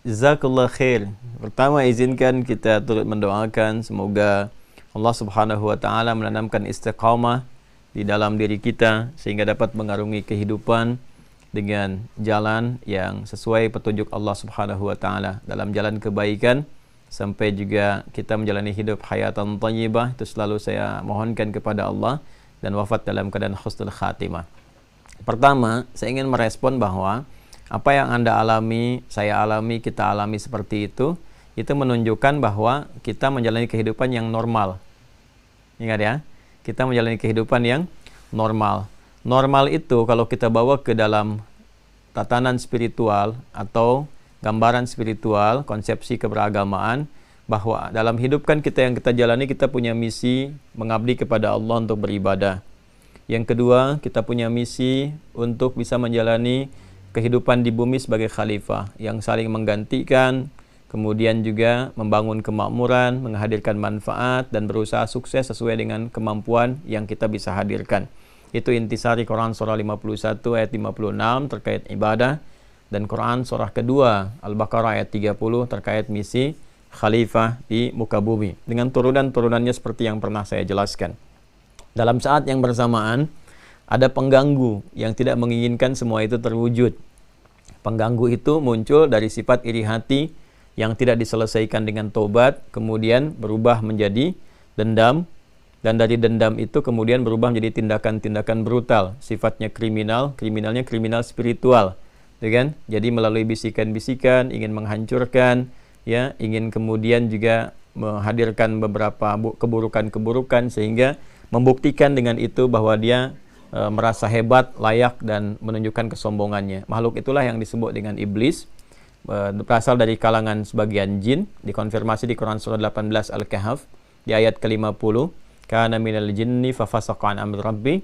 Jazakallah khair. Pertama izinkan kita turut mendoakan semoga Allah Subhanahu wa taala menanamkan istiqamah di dalam diri kita sehingga dapat mengarungi kehidupan dengan jalan yang sesuai petunjuk Allah Subhanahu wa taala, dalam jalan kebaikan sampai juga kita menjalani hidup hayatan thayyibah. Itu selalu saya mohonkan kepada Allah, dan wafat dalam keadaan husnul khatimah. Pertama, saya ingin merespon bahwa apa yang Anda alami, saya alami, kita alami seperti itu menunjukkan bahwa kita menjalani kehidupan yang normal. Ingat ya, kita menjalani kehidupan yang normal. Normal itu kalau kita bawa ke dalam tatanan spiritual atau gambaran spiritual, konsepsi keberagamaan, bahwa dalam hidup kan kita yang kita jalani, kita punya misi mengabdi kepada Allah untuk beribadah. Yang kedua, kita punya misi untuk bisa menjalani kehidupan di bumi sebagai khalifah yang saling menggantikan, kemudian juga membangun kemakmuran, menghadirkan manfaat, dan berusaha sukses sesuai dengan kemampuan yang kita bisa hadirkan. Itu intisari Quran surah 51 ayat 56 terkait ibadah, dan Quran surah kedua Al-Baqarah ayat 30 terkait misi khalifah di muka bumi, dengan turunan-turunannya seperti yang pernah saya jelaskan. Dalam saat yang bersamaan, ada pengganggu yang tidak menginginkan semua itu terwujud. Pengganggu itu muncul dari sifat iri hati yang tidak diselesaikan dengan tobat, kemudian berubah menjadi dendam, dan dari dendam itu kemudian berubah menjadi tindakan-tindakan brutal, sifatnya kriminalnya kriminal spiritual, kan? Jadi melalui bisikan-bisikan ingin menghancurkan, ya, ingin kemudian juga menghadirkan beberapa keburukan-keburukan sehingga membuktikan dengan itu bahwa dia merasa hebat, layak, dan menunjukkan kesombongannya. Makhluk itulah yang disebut dengan iblis, berasal dari kalangan sebagian jin, dikonfirmasi di Quran surah 18 Al-Kahf di ayat ke-50, kana minal jinni fafasaqa an amri rabbi.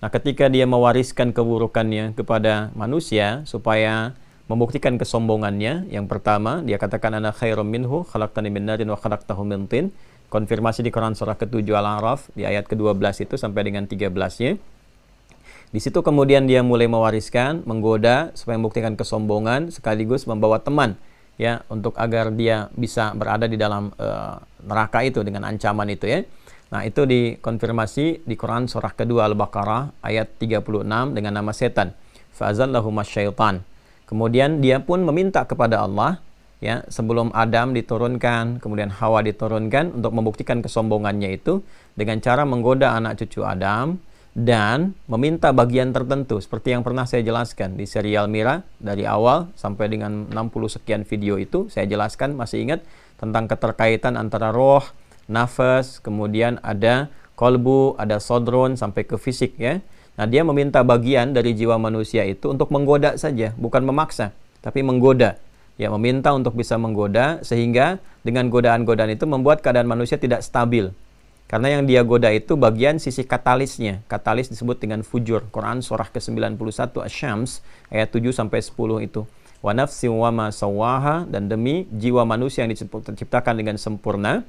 Nah, ketika dia mewariskan keburukannya kepada manusia supaya membuktikan kesombongannya, yang pertama dia katakan ana khairum minhu khalaqtani min narin wa khalaqtahu min tin. Konfirmasi di Quran surah ke-7 Al-A'raf di ayat ke-12 itu sampai dengan 13-nya. Di situ kemudian dia mulai mewariskan, menggoda supaya membuktikan kesombongan, sekaligus membawa teman, ya, untuk agar dia bisa berada di dalam neraka itu dengan ancaman itu, ya. Nah, itu dikonfirmasi di Quran surah kedua Al-Baqarah ayat 36 dengan nama setan. Fa'azallahuma syaitan. Kemudian dia pun meminta kepada Allah, ya, sebelum Adam diturunkan, kemudian Hawa diturunkan, untuk membuktikan kesombongannya itu dengan cara menggoda anak cucu Adam dan meminta bagian tertentu seperti yang pernah saya jelaskan di serial Mira dari awal sampai dengan 60 sekian video itu saya jelaskan, masih ingat, tentang keterkaitan antara roh, nafas, kemudian ada kolbu, ada sodron sampai ke fisik, ya. Nah, dia meminta bagian dari jiwa manusia itu untuk menggoda saja, bukan memaksa, tapi menggoda. Ya, meminta untuk bisa menggoda, sehingga dengan godaan-godaan itu membuat keadaan manusia tidak stabil. Karena yang dia goda itu bagian sisi katalisnya. Katalis disebut dengan fujur. Quran surah ke-91 Asy-Syams ayat 7 sampai 10 itu. Wa nafsi wa ma sawaha, dan demi jiwa manusia yang diciptakan dengan sempurna.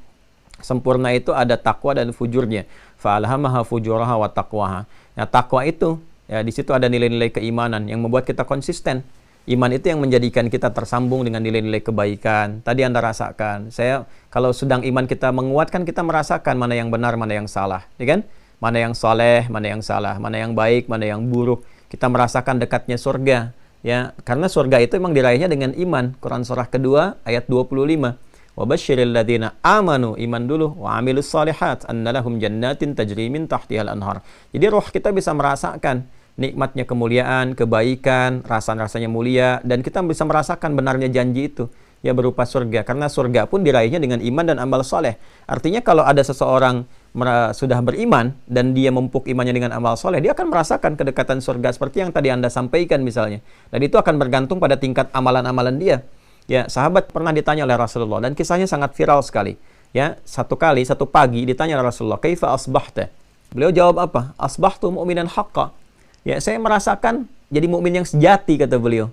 Sempurna itu ada takwa dan fujurnya. Fa alhamaha fujuraha wa taqwaha. Nah, takwa itu, ya, di situ ada nilai-nilai keimanan yang membuat kita konsisten. Iman itu yang menjadikan kita tersambung dengan nilai-nilai kebaikan. Tadi Anda rasakan, saya kalau sedang iman kita menguatkan, kita merasakan mana yang benar, mana yang salah, ya kan? Mana yang soleh, mana yang salah, mana yang baik, mana yang buruk. Kita merasakan dekatnya surga, ya, karena surga itu memang diraihnya dengan iman. Quran surah kedua ayat 25. Wa basyiril ladzina amanu, iman dulu, wa amilus shalihat annalahum jannatin tajri min tahtihal anhar. Jadi roh kita bisa merasakan nikmatnya kemuliaan, kebaikan, rasa-rasanya mulia, dan kita bisa merasakan benarnya janji itu, ya, berupa surga. Karena surga pun diraihnya dengan iman dan amal soleh. Artinya kalau ada seseorang sudah beriman dan dia memupuk imannya dengan amal soleh, dia akan merasakan kedekatan surga seperti yang tadi Anda sampaikan misalnya. Dan itu akan bergantung pada tingkat amalan-amalan dia. Ya, sahabat pernah ditanya oleh Rasulullah, dan kisahnya sangat viral sekali. Ya, satu pagi ditanya oleh Rasulullah, "Kaifa asbahta?" Beliau jawab apa? "Asbahtu mu'minan haqqa." Ya, saya merasakan jadi mukmin yang sejati, kata beliau.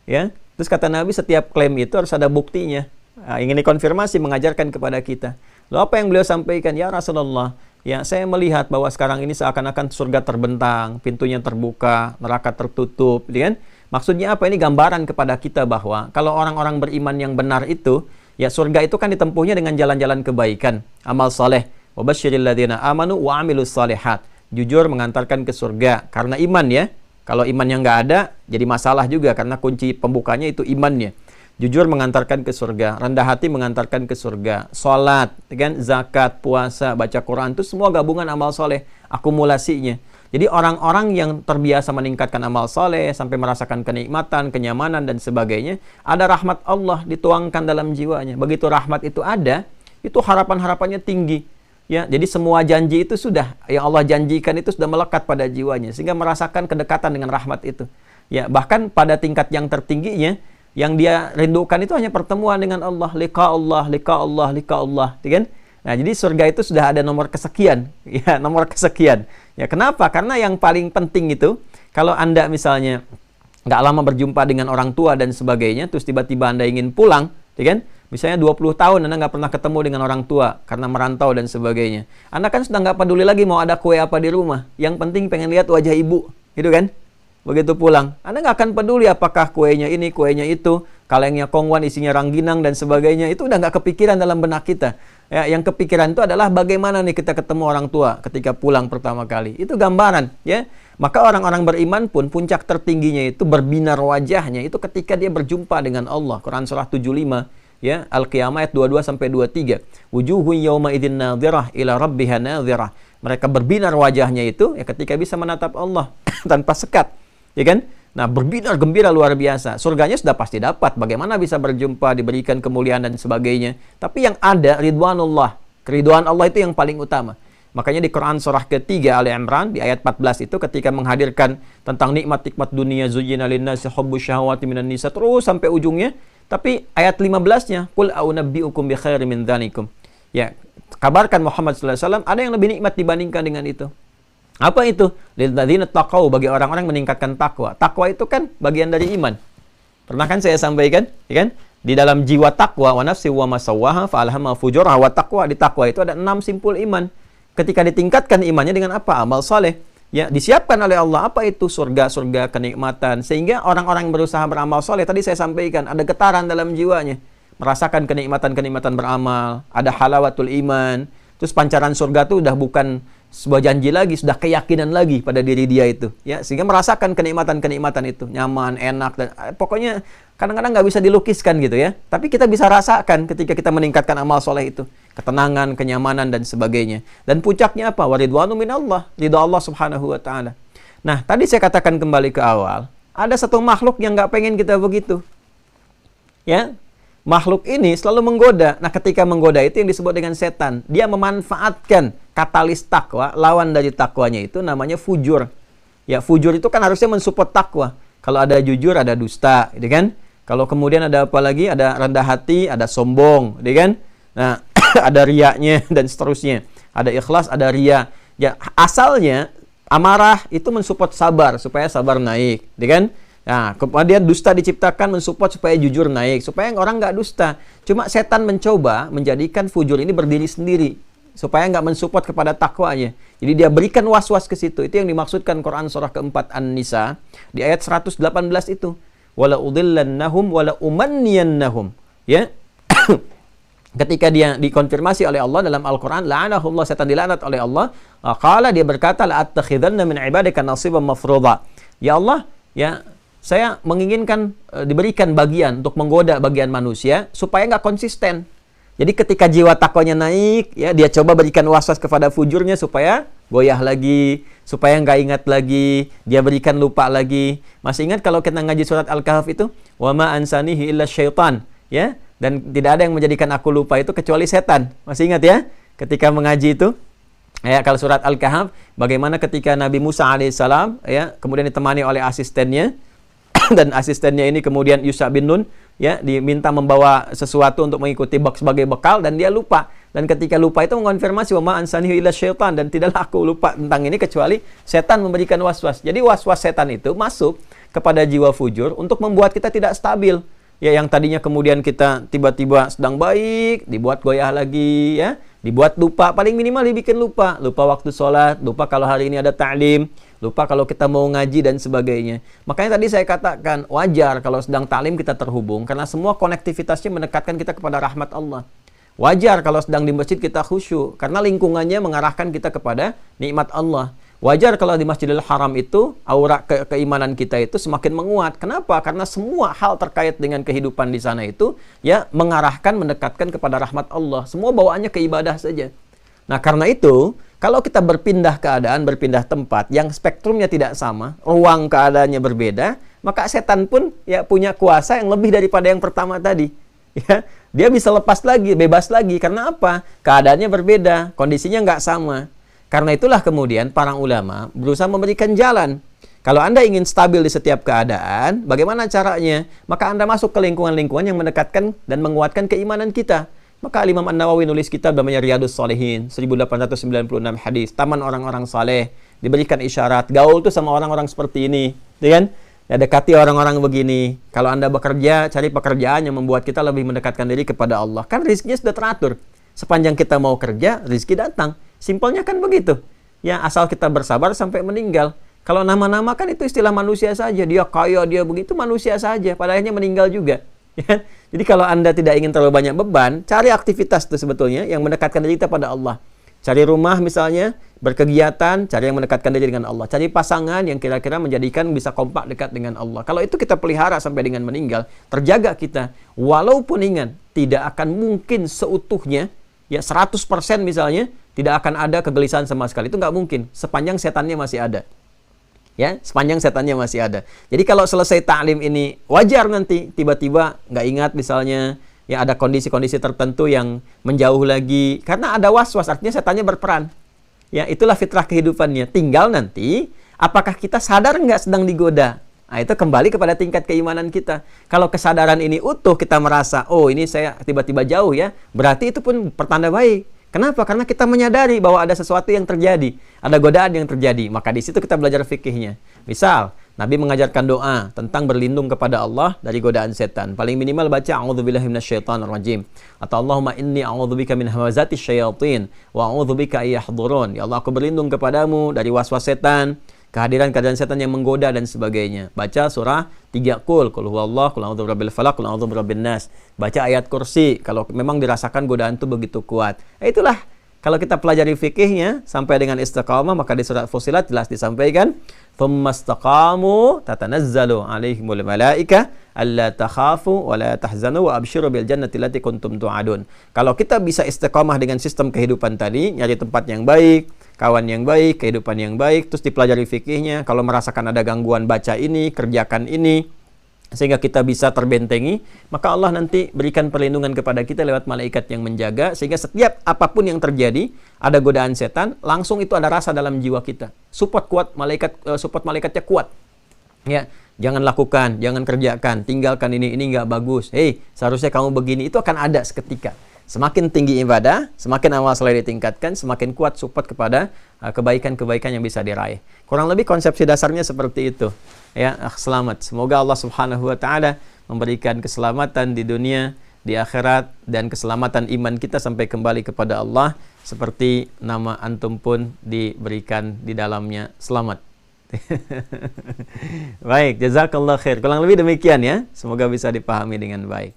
Ya, terus kata Nabi, setiap klaim itu harus ada buktinya. Nah, ingin dikonfirmasi, mengajarkan kepada kita. Lalu apa yang beliau sampaikan? Ya Rasulullah, ya, saya melihat bahwa sekarang ini seakan-akan surga terbentang, pintunya terbuka, neraka tertutup, kan? Maksudnya apa? Ini gambaran kepada kita bahwa kalau orang-orang beriman yang benar itu, ya surga itu kan ditempuhnya dengan jalan-jalan kebaikan, amal saleh. Wa basyiril ladzina amanu wa amilus shalihat. Jujur mengantarkan ke surga karena iman ya. Kalau imannya nggak ada, jadi masalah juga karena kunci pembukanya itu imannya. Jujur mengantarkan ke surga, rendah hati mengantarkan ke surga, salat, kan, zakat, puasa, baca Quran itu semua gabungan amal soleh, akumulasinya. Jadi orang-orang yang terbiasa meningkatkan amal soleh sampai merasakan kenikmatan, kenyamanan dan sebagainya, ada rahmat Allah dituangkan dalam jiwanya. Begitu rahmat itu ada, itu harapan-harapannya tinggi. Ya, jadi semua janji itu sudah yang Allah janjikan itu sudah melekat pada jiwanya sehingga merasakan kedekatan dengan rahmat itu. Ya, bahkan pada tingkat yang tertingginya yang dia rindukan itu hanya pertemuan dengan Allah, liqa Allah, liqa Allah, liqa Allah, kan? Nah, jadi surga itu sudah ada nomor kesekian, ya, nomor kesekian. Ya, kenapa? Karena yang paling penting itu kalau Anda misalnya nggak lama berjumpa dengan orang tua dan sebagainya, terus tiba-tiba Anda ingin pulang, ya kan? Misalnya 20 tahun Anda nggak pernah ketemu dengan orang tua karena merantau dan sebagainya. Anda kan sudah nggak peduli lagi mau ada kue apa di rumah. Yang penting pengen lihat wajah ibu, gitu kan? Begitu pulang, Anda nggak akan peduli apakah kuenya ini, kuenya itu, kalengnya kongwan, isinya rangginang dan sebagainya. Itu udah nggak kepikiran dalam benak kita. Ya, yang kepikiran itu adalah bagaimana nih kita ketemu orang tua ketika pulang pertama kali. Itu gambaran, ya. Maka orang-orang beriman pun puncak tertingginya itu berbinar wajahnya itu ketika dia berjumpa dengan Allah. Quran surah 75, ya, Al-Qiyamah ayat 22 sampai 23. Wujuhun yauma idzin nadhirah ila rabbiha nadhirah. Mereka berbinar wajahnya itu ya ketika bisa menatap Allah tanpa sekat. Ya kan? Nah, berbinar gembira luar biasa. Surganya sudah pasti dapat. Bagaimana bisa berjumpa, diberikan kemuliaan dan sebagainya. Tapi yang ada ridwanullah. Keridhaan Allah itu yang paling utama. Makanya di Quran surah ketiga Ali Imran di ayat 14 itu ketika menghadirkan tentang nikmat-nikmat dunia, zuyyina linnasi hubbus syahawati minan nisa terus sampai ujungnya. Tapi ayat 15-nya, qul a'unabbi'ukum bi khairin min dzalikum. Ya, kabarkan Muhammad sallallahu alaihi wasallam ada yang lebih nikmat dibandingkan dengan itu. Apa itu? Lilladzina taqau, bagi orang-orang meningkatkan takwa. Takwa itu kan bagian dari iman. Pernah kan saya sampaikan, ya kan? Di dalam jiwa takwa, wa nafsi wa masawwaha fa alhamaha fujuraha wa taqwa. Di takwa itu ada 6 simpul iman. Ketika ditingkatkan imannya dengan apa? Amal saleh. Ya, disiapkan oleh Allah apa itu? Surga-surga, kenikmatan. Sehingga orang-orang yang berusaha beramal saleh tadi saya sampaikan ada getaran dalam jiwanya. Merasakan kenikmatan-kenikmatan beramal, ada halawatul iman. Terus pancaran surga itu udah bukan sebuah janji lagi, sudah keyakinan lagi pada diri dia itu, ya, sehingga merasakan kenikmatan-kenikmatan itu, nyaman, enak, dan pokoknya kadang-kadang nggak bisa dilukiskan gitu ya, tapi kita bisa rasakan ketika kita meningkatkan amal soleh itu, ketenangan, kenyamanan dan sebagainya. Dan puncaknya apa? Waridwanu minallah, ridha Allah subhanahu wa ta'ala. Nah, tadi saya katakan kembali ke awal, ada satu makhluk yang nggak pengen kita begitu, ya. Makhluk ini selalu menggoda. Nah, ketika menggoda itu yang disebut dengan setan. Dia memanfaatkan katalis takwa, lawan dari takwanya itu namanya fujur. Ya, fujur itu kan harusnya mensupport takwa. Kalau ada jujur, ada dusta, gitu kan? Kalau kemudian ada apa lagi? Ada rendah hati, ada sombong, gitu kan? Nah, ada riaknya dan seterusnya. Ada ikhlas, ada riya. Ya, asalnya amarah itu mensupport sabar supaya sabar naik, gitu kan? Nah, kemudian dusta diciptakan mensupport supaya jujur naik, supaya orang nggak dusta. Cuma setan mencoba menjadikan fujur ini berdiri sendiri, supaya nggak mensupport kepada takwanya. Jadi dia berikan was-was ke situ. Itu yang dimaksudkan Quran surah keempat An-Nisa di ayat 118 itu. Wala udhillannahum wala umanniyannahum. Ya. Ketika dia dikonfirmasi oleh Allah dalam Al-Quran, la'anahullah, setan dilaknat oleh Allah. Qala, dia berkata, la'attakhidanna min ibadika nasiban mafruḍa. Ya Allah, ya, saya menginginkan diberikan bagian untuk menggoda bagian manusia supaya nggak konsisten. Jadi ketika jiwa takwanya naik, ya, dia coba berikan was-was kepada fujurnya supaya goyah lagi, supaya nggak ingat lagi, dia berikan lupa lagi. Masih ingat kalau kita ngaji surat Al-Kahf itu, wa ma ansanihi illa syaitan, ya, dan tidak ada yang menjadikan aku lupa itu kecuali setan. Masih ingat ya? Ketika mengaji itu, ya, kalau surat Al-Kahf, bagaimana ketika Nabi Musa alaihissalam, ya, kemudian ditemani oleh asistennya, dan asistennya ini kemudian Yusha bin Nun, ya, diminta membawa sesuatu untuk mengikuti sebagai bekal dan dia lupa. Dan ketika lupa itu mengonfirmasi wa ma ansanihi illa syaitan, dan tidaklah aku lupa tentang ini kecuali setan memberikan was-was. Jadi was-was setan itu masuk kepada jiwa fujur untuk membuat kita tidak stabil. Ya, yang tadinya kemudian kita tiba-tiba sedang baik, dibuat goyah lagi, ya. Dibuat lupa, paling minimal dibikin lupa. Lupa waktu sholat, lupa kalau hari ini ada ta'lim, lupa kalau kita mau ngaji dan sebagainya. Makanya tadi saya katakan, wajar kalau sedang ta'lim kita terhubung, karena semua konektivitasnya mendekatkan kita kepada rahmat Allah. Wajar kalau sedang di masjid kita khusyuk, karena lingkungannya mengarahkan kita kepada nikmat Allah. Wajar kalau di Masjidil Haram itu aura keimanan kita itu semakin menguat. Kenapa? Karena semua hal terkait dengan kehidupan di sana itu ya mengarahkan, mendekatkan kepada rahmat Allah. Semua bawaannya ke ibadah saja. Nah, karena itu kalau kita berpindah keadaan, berpindah tempat yang spektrumnya tidak sama, ruang keadaannya berbeda, maka setan pun ya punya kuasa yang lebih daripada yang pertama tadi. Ya, dia bisa lepas lagi, bebas lagi. Karena apa? Keadaannya berbeda, kondisinya nggak sama. Karena itulah kemudian para ulama berusaha memberikan jalan. Kalau Anda ingin stabil di setiap keadaan, bagaimana caranya? Maka Anda masuk ke lingkungan-lingkungan yang mendekatkan dan menguatkan keimanan kita. Maka Imam An-Nawawi nulis kitab namanya Riyadhus Shalihin, 1896 hadis, taman orang-orang saleh, diberikan isyarat, gaul tuh sama orang-orang seperti ini, ya kan? Ya, dekati orang-orang begini. Kalau Anda bekerja, cari pekerjaan yang membuat kita lebih mendekatkan diri kepada Allah. Kan rizkinya sudah teratur. Sepanjang kita mau kerja, rizki datang. Simpelnya kan begitu. Ya, asal kita bersabar sampai meninggal. Kalau nama-nama kan itu istilah manusia saja. Dia kaya, dia begitu, manusia saja. Pada akhirnya meninggal juga. Ya. Jadi kalau Anda tidak ingin terlalu banyak beban, cari aktivitas itu sebetulnya yang mendekatkan diri kita pada Allah. Cari rumah misalnya, berkegiatan, cari yang mendekatkan diri dengan Allah. Cari pasangan yang kira-kira menjadikan bisa kompak dekat dengan Allah. Kalau itu kita pelihara sampai dengan meninggal, terjaga kita. Walaupun ingat, tidak akan mungkin seutuhnya, ya 100% misalnya, tidak akan ada kegelisahan sama sekali. Itu nggak mungkin, sepanjang setannya masih ada. Ya, sepanjang setannya masih ada. Jadi kalau selesai ta'lim ini, wajar nanti tiba-tiba nggak ingat misalnya, ya ada kondisi-kondisi tertentu yang menjauh lagi. Karena ada was-was, artinya setannya berperan. Ya, itulah fitrah kehidupannya. Tinggal nanti, apakah kita sadar nggak sedang digoda? Nah, itu kembali kepada tingkat keimanan kita. Kalau kesadaran ini utuh, kita merasa, oh ini saya tiba-tiba jauh ya, berarti itu pun pertanda baik. Kenapa? Karena kita menyadari bahwa ada sesuatu yang terjadi, ada godaan yang terjadi. Maka di situ kita belajar fikihnya. Misal, Nabi mengajarkan doa tentang berlindung kepada Allah dari godaan setan. Paling minimal baca a'udzubillahi minasyaitonirrajim atau Allahumma inni a'udzubika min hamazati syayatin wa a'udzubika ay yahdurun. Ya Allah, aku berlindung kepadamu dari was-was setan, kehadiran setan yang menggoda dan sebagainya. Baca surah 3 qul huwallahu, qul a'udzu birabbil falaq, qul a'udzu birabbin nas. Baca ayat kursi kalau memang dirasakan godaan itu begitu kuat. Itulah kalau kita pelajari fikihnya sampai dengan istiqamah, maka di surat Fussilat jelas disampaikan, "Tsumastaqamu tatanazzalu 'alaihimul malaika alla takhafu wa la tahzanu wa absyiru bil jannati allati kuntum tu'adun." Kalau kita bisa istiqamah dengan sistem kehidupan tadi, nyari tempat yang baik, kawan yang baik, kehidupan yang baik, terus dipelajari fikihnya, kalau merasakan ada gangguan baca ini, kerjakan ini, sehingga kita bisa terbentengi, maka Allah nanti berikan perlindungan kepada kita lewat malaikat yang menjaga, sehingga setiap apapun yang terjadi, ada godaan setan, langsung itu ada rasa dalam jiwa kita. Support malaikatnya kuat. Ya, jangan lakukan, jangan kerjakan, tinggalkan ini nggak bagus. Hei, seharusnya kamu begini, itu akan ada seketika. Semakin tinggi ibadah, semakin amal soleh ditingkatkan, semakin kuat support kepada kebaikan-kebaikan yang bisa diraih. Kurang lebih konsepsi dasarnya seperti itu. Ya, selamat. Semoga Allah Subhanahu wa taala memberikan keselamatan di dunia, di akhirat, dan keselamatan iman kita sampai kembali kepada Allah seperti nama antum pun diberikan di dalamnya. Selamat. Baik, jazakallah khair. Kurang lebih demikian ya. Semoga bisa dipahami dengan baik.